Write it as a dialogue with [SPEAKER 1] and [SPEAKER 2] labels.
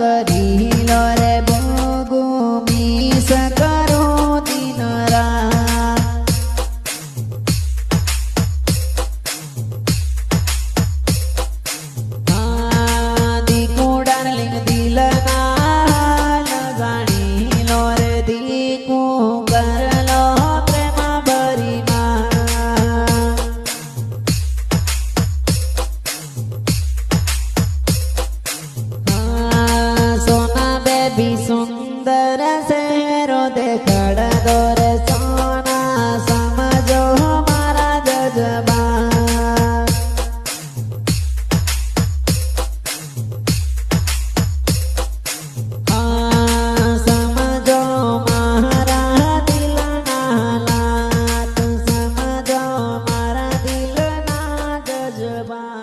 [SPEAKER 1] કરી લો રે ભોગો મીસ કરો દિન રાત દીકુ ડાર્લિંગ દિલના હાલ જાણી લો રે દીકુ કરલો પ્રેમ ભરી સોના બેબી સુંદર શહેરો દેખાડ દો રે સોના સમજો મારા જજબા સમજો મારા દિલના હાલાત સમજો મારા દિલના જજબા